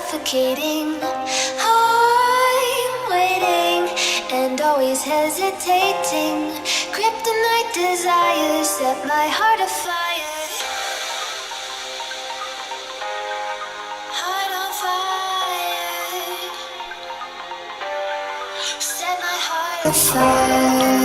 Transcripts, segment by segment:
suffocating. I'm waiting and always hesitating. Kryptonite desires set my heart afire. Heart on fire. Set my heart afire.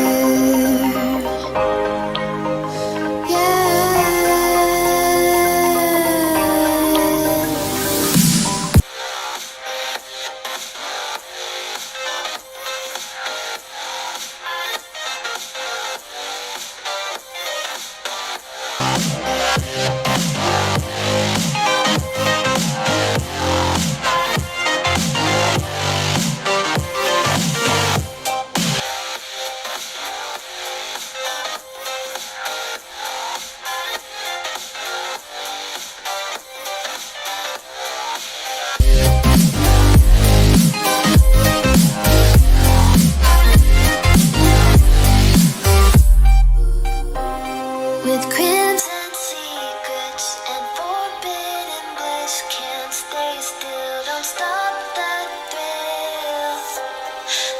With crimson secrets and forbidden bliss, can't stay still, don't stop the thrill.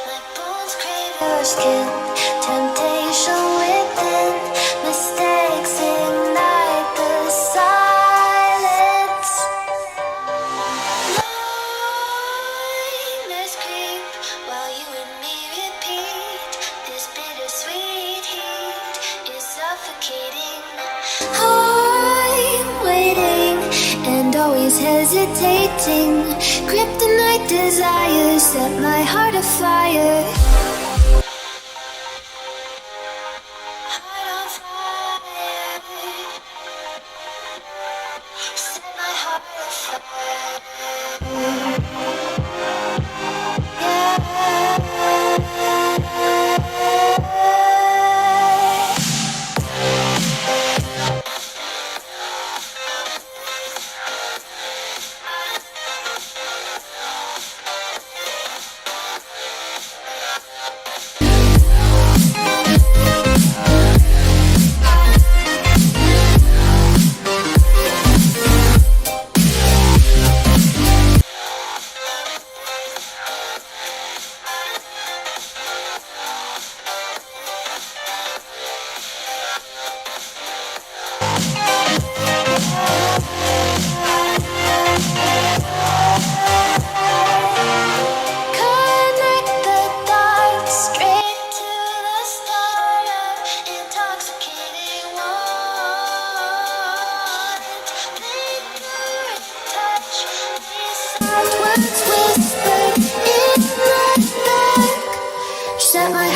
My bones crave your skin, temptation within, mistakes ignite the silence. Nightmares creep while you and me repeat. This bittersweet heat is suffocating. I'm waiting and always hesitating. Kryptonite desires set my heart afire. Heart on fire. Set my heart afire. Connect the dots straight to the start of intoxicating want. Lingering touch, these words whispered in the dark set my